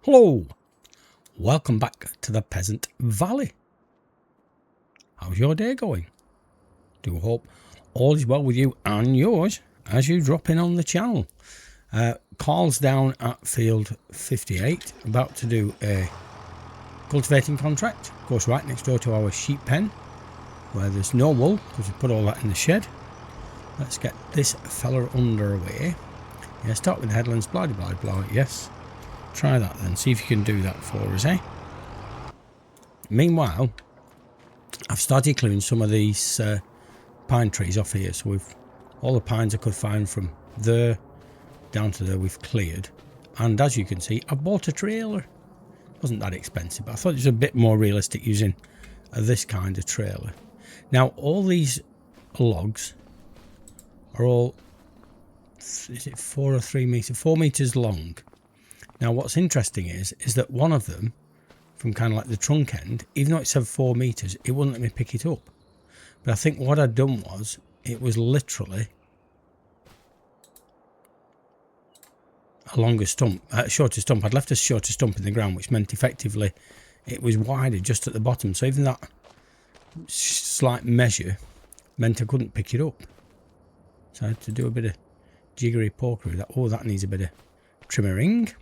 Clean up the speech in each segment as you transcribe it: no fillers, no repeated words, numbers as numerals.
Hello, welcome back to the Peasant Valley. How's your day going? Do hope all is well with you and yours as you drop in on the channel. Carl's down at field 58, about to do a cultivating contract. Of course, right next door to our sheep pen, where there's no wool because we put all that in the shed. Let's get this fella underway. Yeah, start with the headlands, blah blah blah. Yes. Try that then, see if you can do that for us, eh? Meanwhile, I've started clearing some of these pine trees off here, so we've all the pines I could find from there down to there we've cleared. And as you can see, I've bought a trailer. It wasn't that expensive, but I thought it was a bit more realistic using this kind of trailer. Now, all these logs are all, is it 4 or 3 meters? 4 meters long. Now what's interesting is that one of them, from kind of like the trunk end, even though it said 4 meters, it wouldn't let me pick it up. But I think what I'd done was, it was literally a longer stump, a shorter stump. I'd left a shorter stump in the ground, which meant effectively it was wider just at the bottom. So even that slight measure meant I couldn't pick it up. So I had to do a bit of jiggery pokery with that. Oh, that needs a bit of trimmering.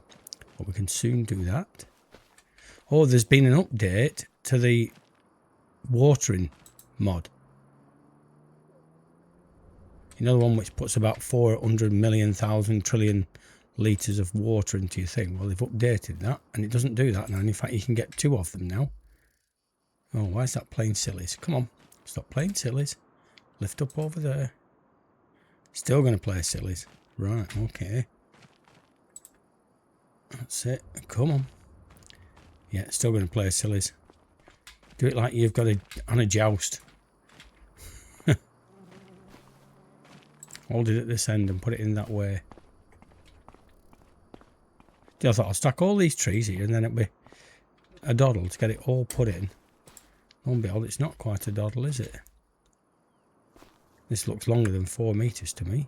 But we can soon do that. Oh, there's been an update to the watering mod. You know, the one which puts about 400 million thousand trillion litres of water into your thing. Well, they've updated that and it doesn't do that now. And in fact, you can get 2 of them now. Oh, why is that playing sillies? Come on, stop playing sillies. Lift up over there. Still going to play sillies. Right, okay. That's it. Come on. Yeah, still going to play sillies. Do it like you've got on a joust. Hold it at this end and put it in that way. I thought I'll stack all these trees here and then it'll be a doddle to get it all put in. Lo and behold, it's not quite a doddle, is it? This looks longer than 4 meters to me.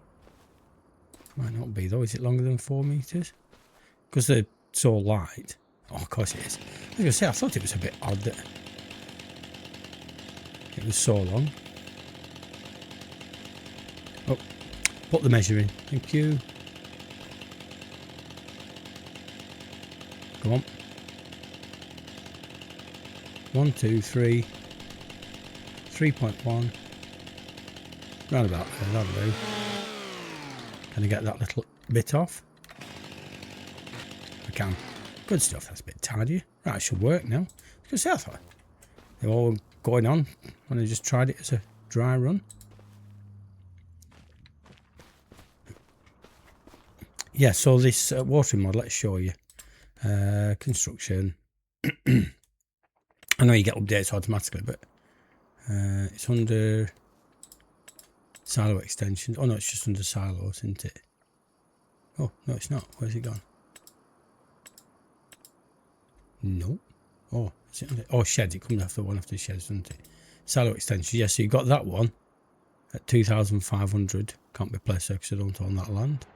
Might not be though. Is it longer than 4 meters? Because they're so light. Oh, of course it is. I was going to say, I thought it was a bit odd that it was so long. Oh, put the measure in. Thank you. Come on. 1, 2, 3. 3.1. Round about there, that'll do. Can I get that little bit off? I can. Good stuff, that's a bit tidier. Right, it should work now. Because I thought they were all going on when I just tried it as a dry run. Yeah, so this watering mod, let's show you. Construction. I know you get updates automatically, but it's under silo extensions. Oh no, it's just under silos, isn't it? Oh no, it's not. Where's it gone? No. Oh, is it under, oh, sheds. It comes after one after sheds, doesn't it? Silo extensions. Yes, so you got that one at 2,500. Can't be placed because I don't own that land.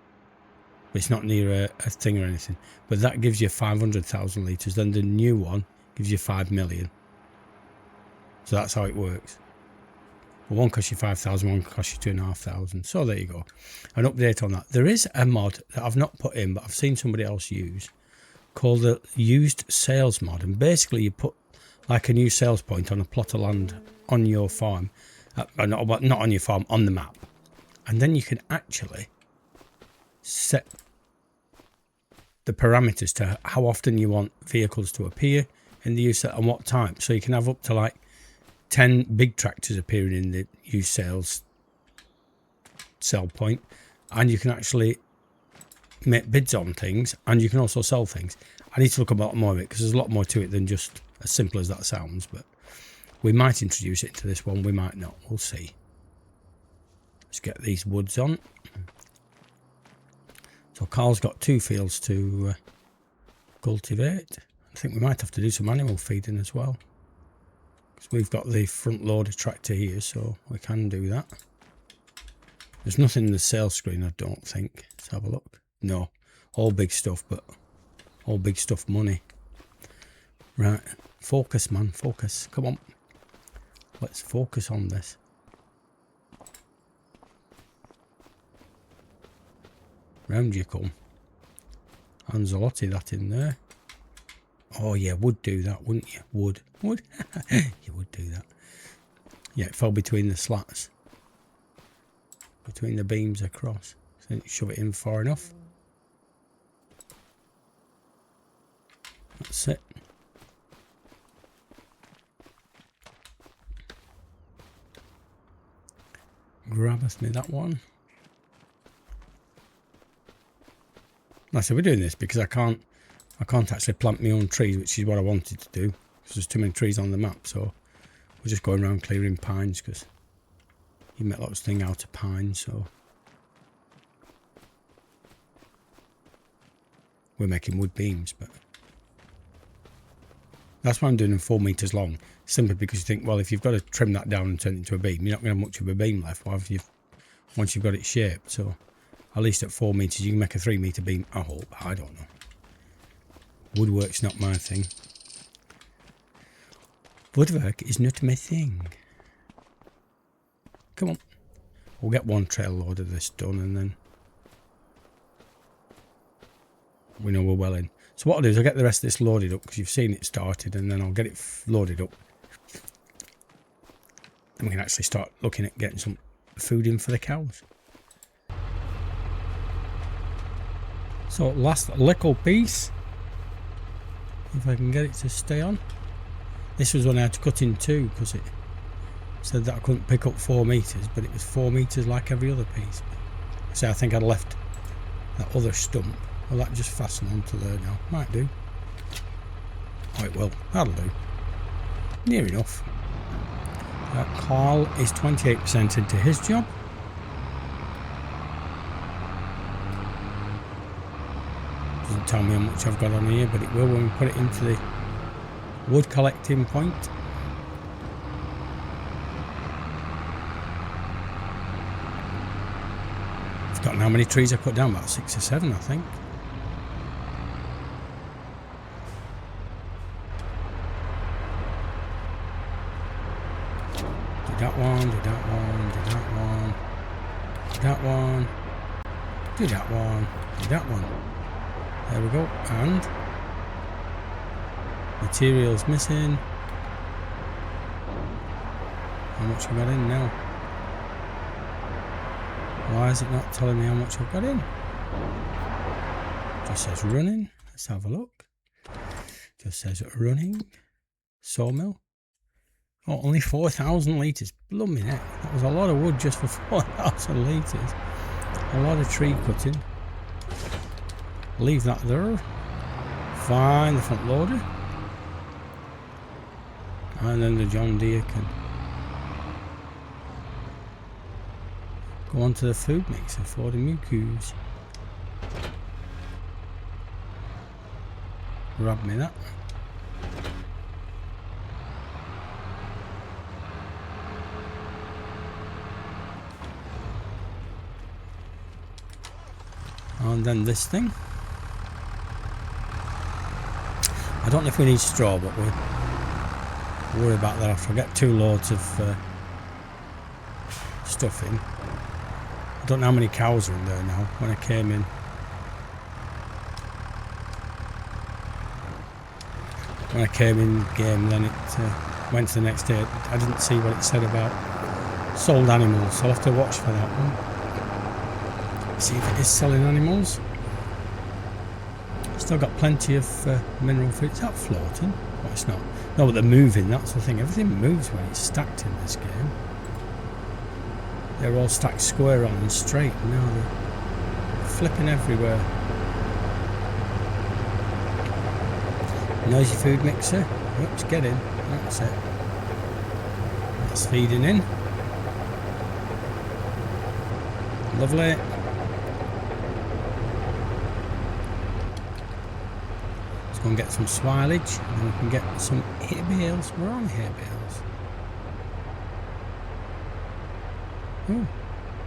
But it's not near a thing or anything. But that gives you 500,000 litres. Then the new one gives you 5 million. So that's how it works. Well, one costs you 5,000, one costs you 2,500. So there you go. An update on that. There is a mod that I've not put in, but I've seen somebody else use, called the used sales mod. And basically you put like a new sales point on a plot of land on your farm. Not on your farm, on the map. And then you can actually set the parameters to how often you want vehicles to appear in the use and what time. So you can have up to like 10 big tractors appearing in the used sell point, and you can actually make bids on things, and you can also sell things. I need to look a lot more of it because there's a lot more to it than just as simple as that sounds, but we might introduce it to this one, we might not, we'll see. Let's get these woods on. So Carl's got 2 fields to cultivate. I think we might have to do some animal feeding as well, because we've got the front loader tractor here, so we can do that. There's nothing in the sales screen, I don't think. Let's have a look. No, all big stuff, but All big stuff money. Right, focus, man, focus. Come on. Let's focus on this. Round you come. Anzalotti that in there. Oh yeah, would do that, wouldn't you? Would. You would do that. Yeah, it fell between the slats. Between the beams across. So you shove it in far enough. That's it. Grabbeth me that one. I said we're doing this because I can't actually plant my own trees, which is what I wanted to do. Because there's too many trees on the map, so we're just going around clearing pines because you make lots of things out of pine, so we're making wood beams, but that's why I'm doing them 4 meters long. Simply because you think, well, if you've got to trim that down and turn it into a beam, you're not going to have much of a beam left once you've got it shaped. So at least at 4 meters, you can make a 3 meter beam. I hope. I don't know. Woodwork's not my thing. Woodwork is not my thing. Come on. We'll get one trail load of this done and then we know we're well in. So what I'll do is I'll get the rest of this loaded up because you've seen it started, and then I'll get it loaded up. And we can actually start looking at getting some food in for the cows. So last little piece. If I can get it to stay on. This was when I had to cut in two because it said that I couldn't pick up 4 meters, but it was 4 meters like every other piece. So I think I'd left that other stump. Well, that just fasten onto there now. Might do. Oh, it will. That'll do. Near enough. Carl is 28% into his job. Doesn't tell me how much I've got on here, but it will when we put it into the wood collecting point. I've forgotten how many trees I put down, about 6 or 7 I think. Do that one, do that one, do that one, do that one, do that one, do that one. There we go, and materials missing. How much we got in now? Why is it not telling me how much I've got in? Just says running. Let's have a look. Just says running. Sawmill. Oh, only 4,000 litres. Blooming heck. That was a lot of wood just for 4,000 litres. A lot of tree cutting. Leave that there. Find the front loader. And then the John Deere can go on to the food mixer for the mucus. Grab me that. And then this thing. I don't know if we need straw, but we'll worry about that after I get 2 loads of stuff in. I don't know how many cows are in there now. When I came in, game, then it went to the next day. I didn't see what it said about sold animals, so I'll have to watch for that one. See if it is selling animals. Still got plenty of mineral food. Is that floating? Well, it's not. No, but they're moving, that's the thing. Everything moves when it's stacked in this game. They're all stacked square on and straight. Now they're flipping everywhere. Noisy food mixer. Oops, get in. That's it. That's feeding in. Lovely. Let's go and get some silage, and then we can get some hay bales. We're on hay bales. Oh,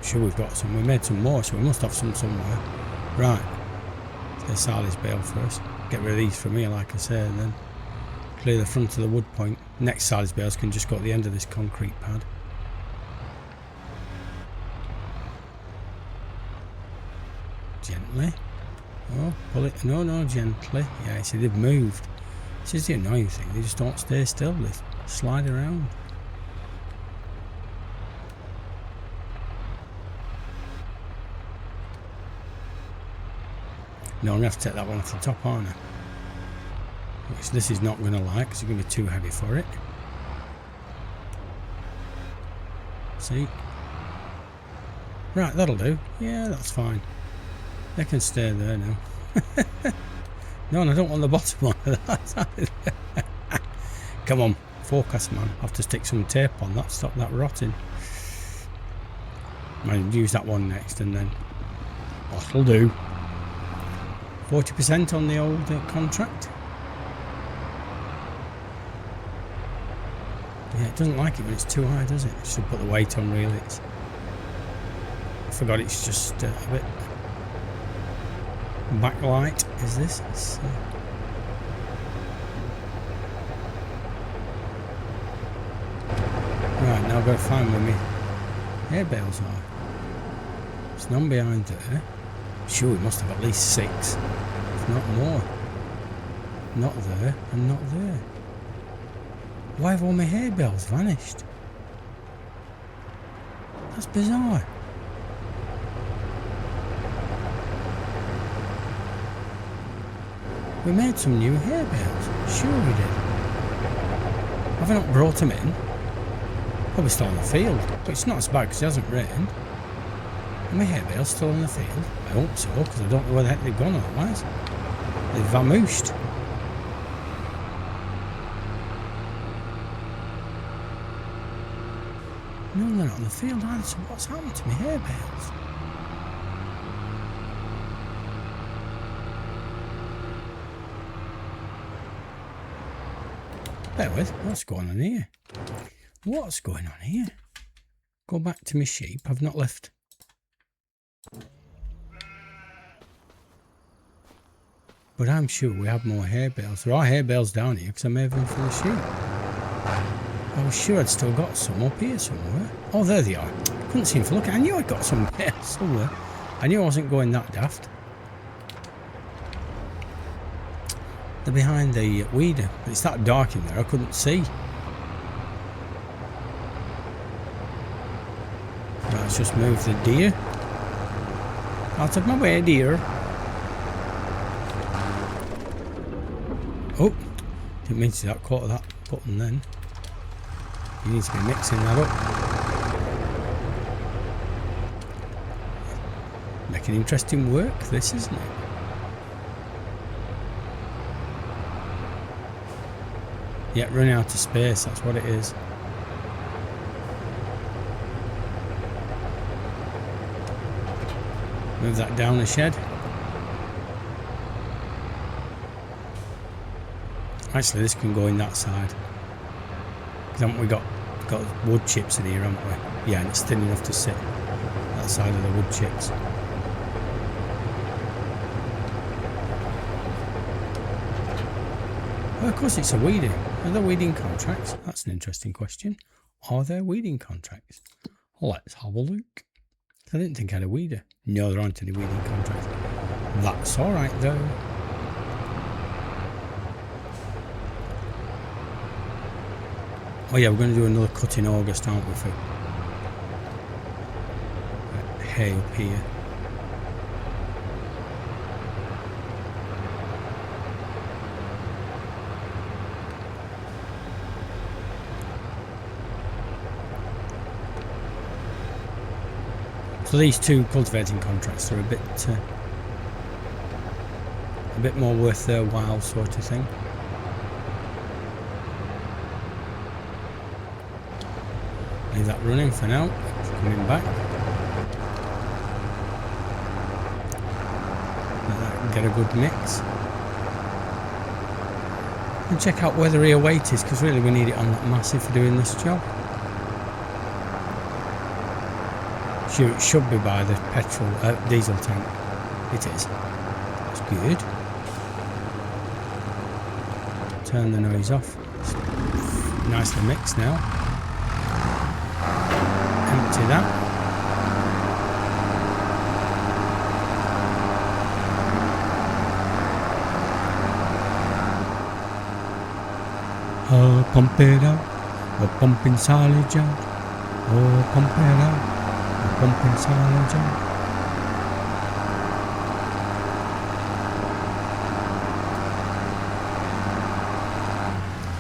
sure we've got some. We made some more, so we must have some somewhere. Right. Let's get a silage bale first. get rid of these from here, like I said, and then clear the front of the wood point. Next size bales can just go at the end of this concrete pad. Gently. Oh, pull it. No, no, gently. Yeah, see, they've moved. This is the annoying thing. They just don't stay still. They slide around. No, I'm going to have to take that one off the top, aren't I? Which this is not going to like, because it's going to be too heavy for it. See? Right, that'll do. Yeah, that's fine. They can stay there now. No, and I don't want the bottom one of that. Come on, focus, man. I have to stick some tape on that, stop that rotting. I'll use that one next, and then that'll do. 40% on the old contract. Yeah, it doesn't like it when it's too high, does it? Should put the weight on, really. I forgot it's just a bit backlight. Is this? Right, now I've got to find where my hay bales are. There's none behind there. Sure, we must have at least 6, if not more. Not there, and not there. Why have all my hay bales vanished? That's bizarre. We made some new hay bales. Sure we did. Have I not brought them in? Probably still in the field. But it's not as bad because it hasn't rained. Are my hay bales still in the field? I hope so, because I don't know where the heck they've gone otherwise. They've vamooshed. No, they're not in the field either, so what's happened to my hay bales? Bear with, what's going on here? What's going on here? Go back to my sheep, I've not left. But I'm sure we have more hay bales. There are hay bales down here because I made them for the sheep. I was sure I'd still got some up here somewhere. Oh, there they are. Couldn't seem to look at. I knew I'd got some there somewhere. I knew I wasn't going that daft. They're behind the weeder. It's that dark in there, I couldn't see. Right, let's just move the deer out of my way, deer. Oh, didn't mean to see that caught that button then. You need to be mixing that up. Making interesting work, this, isn't it? Yeah, running out of space, that's what it is. Move that down the shed. Actually, this can go in that side. Haven't we got wood chips in here, haven't we? Yeah, and it's thin enough to sit that side of the wood chips. Well, of course it's a weeding. Are there weeding contracts? That's an interesting question. Are there weeding contracts? Let's have a look. I didn't think I had a weeder. No, there aren't any weeding contracts. That's alright though. Oh yeah, we're going to do another cut in August, aren't we, for hay up here. So these two cultivating contracts are a bit more worth their while, sort of thing. Leave that running for now. It's coming back. Let that get a good mix. And check out where the rear weight is, because really we need it on that massive for doing this job. Sure, it should be by the diesel tank. It is. It's good. Turn the noise off. It's nicely mixed now. Empty that. Oh, pump it out. We're pumping silage out. Oh, pump it out. We're pumping silage out.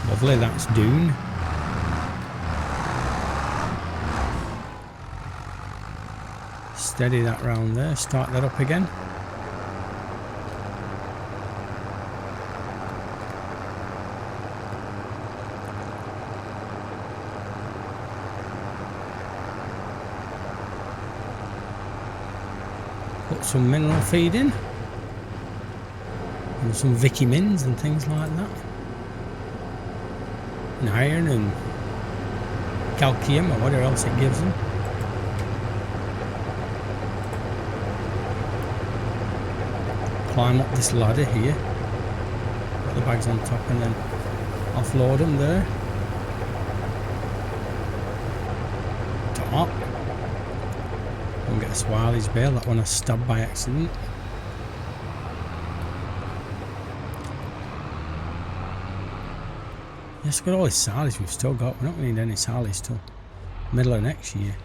Lovely, that's Dune. Steady that round there, start that up again. Put some mineral feed in. And some vitamins and things like that. And iron and calcium or whatever else it gives them. Climb up this ladder here, put the bags on top and then offload them there. Top. Go and get a Swiley's bale, that one I stabbed by accident. Yes, we've got all this silage we've still got. We're not going to need any silage till middle of next year.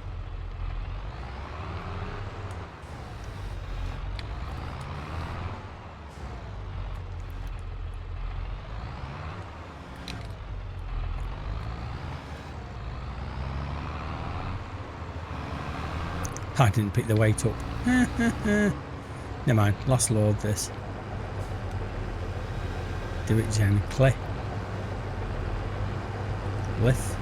I didn't pick the weight up. Never mind, last load this. Do it gently. Lift.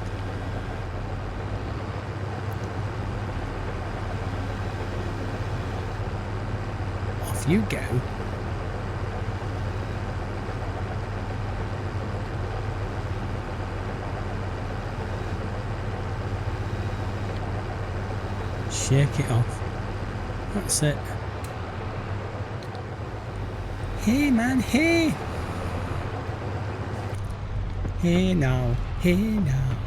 Off you go. Shake it off. That's it. Hey man, hey! Hey now, hey now.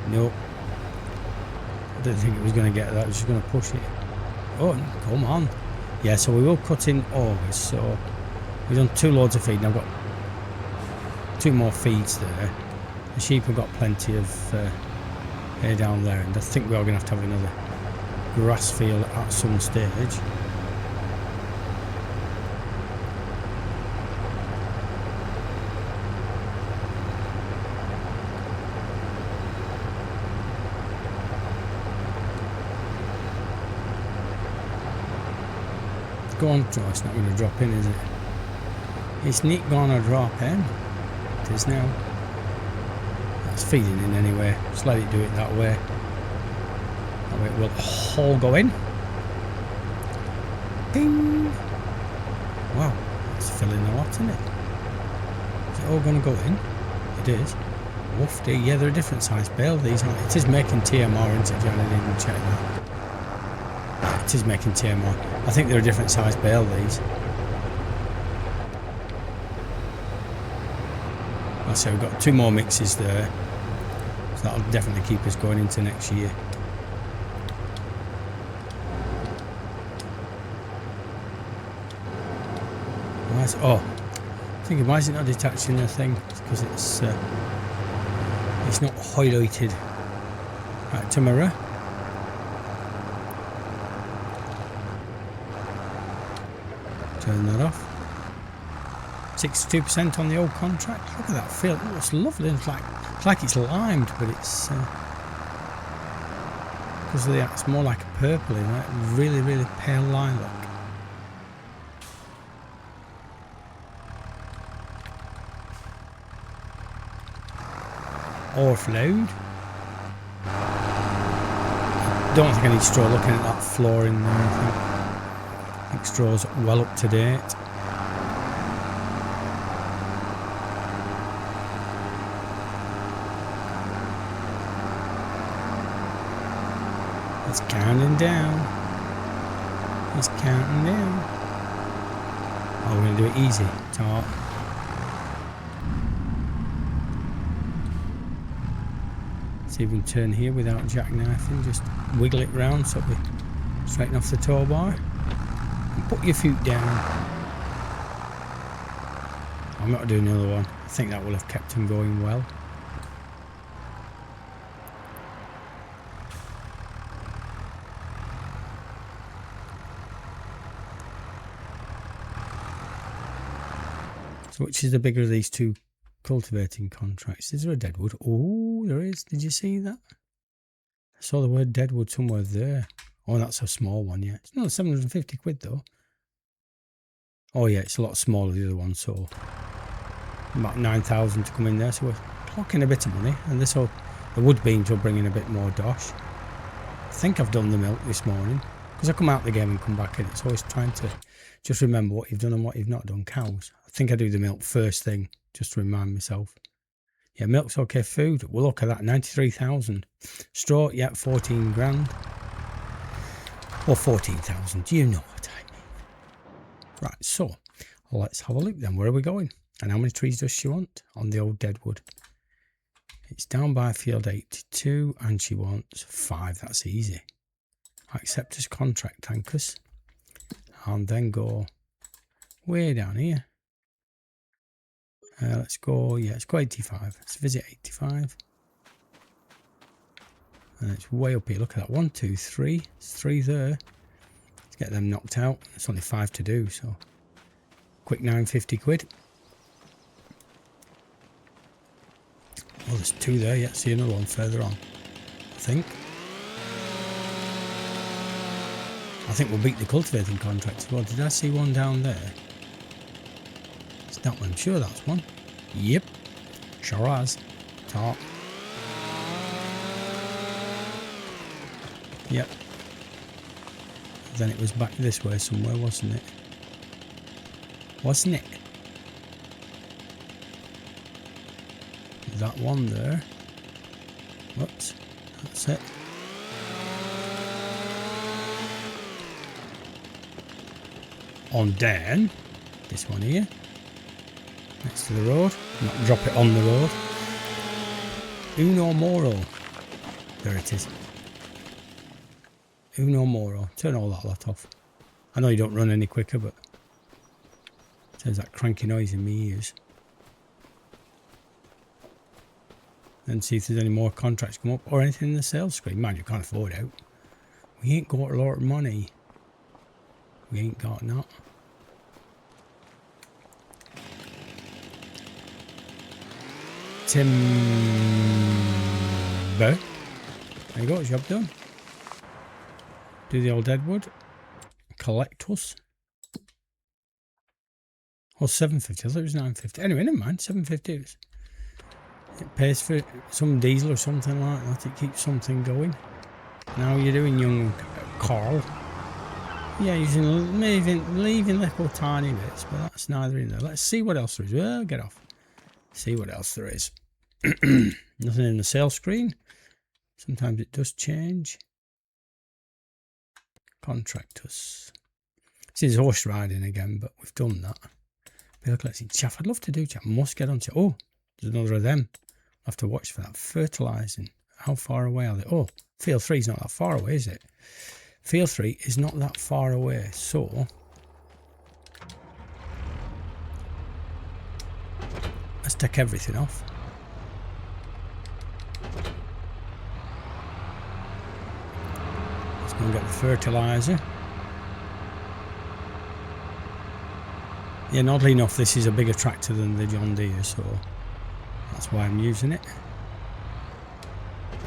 Nope. I didn't think it was going to get that, I was just going to push it. Oh, come on. Yeah, so we will cut in August, so we've done 2 loads of feed and I've got 2 more feeds there. The sheep have got plenty of hay down there, and I think we are going to have another grass field at some stage. Go on, oh, it's not going to drop in, is it? It's not going to drop in. It is now. That's feeding in anyway. Just let it do it that way. That way it will all go in. Ding! Wow, it's filling a lot, isn't it? Is it all going to go in? It is. Woofy. Yeah, they're a different size bale, these aren't. It is making TMR, isn't it, John? I didn't check that. It is making TMR. I think they're a different size bale, these. So we've got 2 more mixes there, so that'll definitely keep us going into next year. Oh, thinking, why is it not detaching the thing? It's because it's not highlighted. Right, tomorrow. Turn that off. 62% on the old contract. Look at that feel. It looks lovely. It's like it's limed, but it's because of the it's more like a purpley, like really, really pale lilac. Overflowed. Don't think I need straw. Looking at that floor in there, I think straw's well up to date. It's counting down. It's counting down. Oh, we're going to do it easy. Top. See if we can turn here without jackknifing. Just wiggle it round so we straighten off the tow bar. And put your foot down. I'm not doing another one. I think that will have kept him going well. So which is the bigger of these two cultivating contracts? Is there a Deadwood? Oh, there is. Did you see that? I saw the word Deadwood somewhere there. Oh, that's a small one, yeah. It's not 750 quid though. Oh yeah, it's a lot smaller than the other one, so about 9,000 to come in there. So we're clocking a bit of money, and this will, the wood beans will bring in a bit more dosh. I think I've done the milk this morning because I come out the game and come back in. It's always trying to just remember what you've done and what you've not done. Cows. I think I do the milk first thing just to remind myself. Yeah, milk's okay. Food. Well, look at that, 93,000. Straw, yeah, 14 grand. Or 14,000. You know what I mean. Right, so let's have a look then. Where are we going? And how many trees does she want on the old Deadwood? It's down by field 82 and she wants 5. That's easy. Accept as contract tankers. And then go way down here. Let's go, yeah, let's go 85. Let's visit 85. And it's way up here. Look at that. 1, 2, 3. There's 3 there. Let's get them knocked out. It's only 5 to do, so quick 950 quid. Oh, there's 2 there. Yeah, see another one further on, I think. I think we'll beat the cultivating contract as well. Did I see one down there? It's that one. I'm sure that's one. Yep. Sure has. Top. Yep. Then it was back this way somewhere, wasn't it? Wasn't it? That one there. Whoops. That's it. On down. This one here. Next to the road. Not drop it on the road. Uno Moro. There it is. Uno Moro. Turn all that lot off. I know you don't run any quicker, but it sounds that cranky noise in my ears. And see if there's any more contracts come up or anything in the sales screen. Man, you can't afford out. We ain't got a lot of money. We ain't got that. Timber. There you go, job done. Do the old Deadwood. Collect us. Oh, 750. I thought it was 950. Anyway, never mind. 750. It pays for some diesel or something like that. It keeps something going. Now you're doing, young Carl. Yeah, using leaving little tiny bits, but that's neither in there. Let's see what else there is. Well, get off. See what else there is. Nothing in the sales screen. Sometimes it does change. Contract us. This is horse riding again, but we've done that. Bill collecting chaff. I'd love to do chaff. Must get on to. Oh, there's another of them. I'll have to watch for that. Fertilising. How far away are they? Oh, field 3 is not that far away, is it? Field 3 is not that far away, so let's take everything off. Let's go and get the fertiliser. Yeah, and oddly enough, this is a bigger tractor than the John Deere, so that's why I'm using it.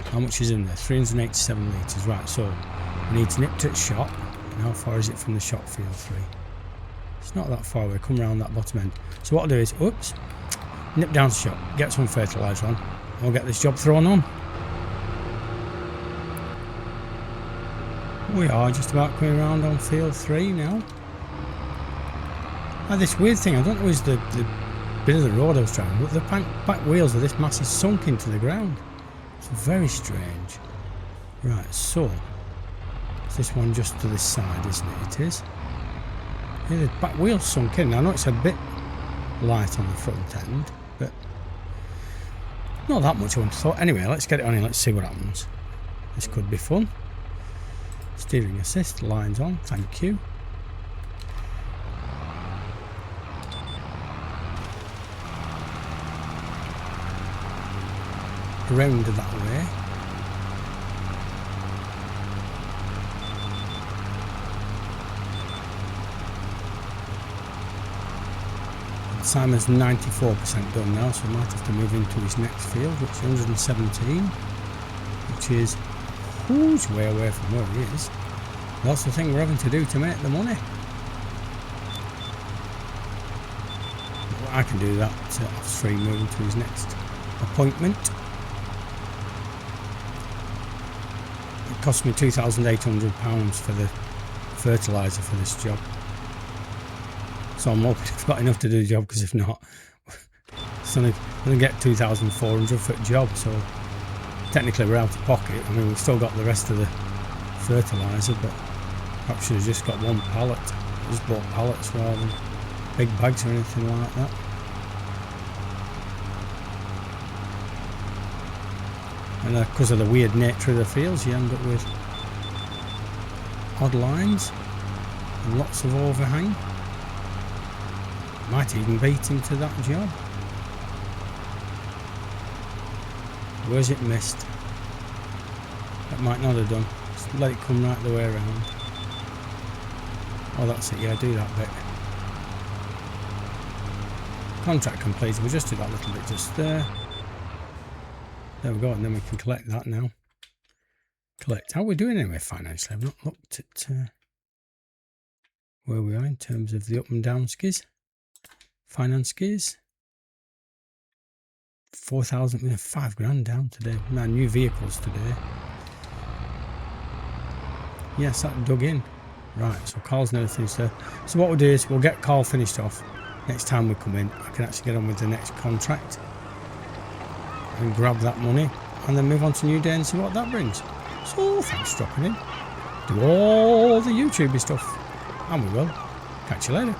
How much is in there? 387 litres. Right, so we need to nip to the shop. And how far is it from the shop, field 3? It's not that far away. Come around that bottom end. So what I'll do is, oops, nip down to the shop, get some fertiliser on, and we'll get this job thrown on. We are just about coming around on field 3 now. Now this weird thing, I don't know, is the bit of the road I was driving, but the back wheels of this mass is sunk into the ground. It's very strange. Right, so Is this one just to this side, isn't it? It is. Yeah, the back wheel's sunk in. I know it's a bit light on the front end, but not that much I want to thought. Anyway, let's get it on here. Let's see what happens. This could be fun. Steering assist, lines on. Thank you. Around that way. Simon's 94% done now, so we might have to move into his next field, which is 117, which is a huge way away from where he is. That's the thing we're having to do to make the money. I can do that off-stream, moving to his next appointment. It cost me £2,800 for the fertiliser for this job. So I'm hoping I've got enough to do the job, because if not, it's only going to get 2,400 for a job. So technically we're out of pocket. I mean, we've still got the rest of the fertiliser, but perhaps should have just got one pallet. Just bought pallets rather than big bags or anything like that. And because of the weird nature of the fields, you end up with odd lines and lots of overhang. Might even beat him to that job. Where's it missed? That might not have done. Just let it come right the way around. Oh, that's it. Yeah, do that bit. Contract completed. We'll just do that little bit just there. There we go, and then we can collect that now. Collect. How are we doing anyway financially? I've not looked at where we are in terms of the up and down skis. Finance skis. 4,000, £5 grand down today. My new vehicles today. Yes, that dug in. Right, so Carl's never finished there. So what we'll do is we'll get Carl finished off. Next time we come in, I can actually get on with the next contract and grab that money and then move on to New Day and see what that brings. So thanks for dropping in. Do all the YouTubey stuff, and we will catch you later.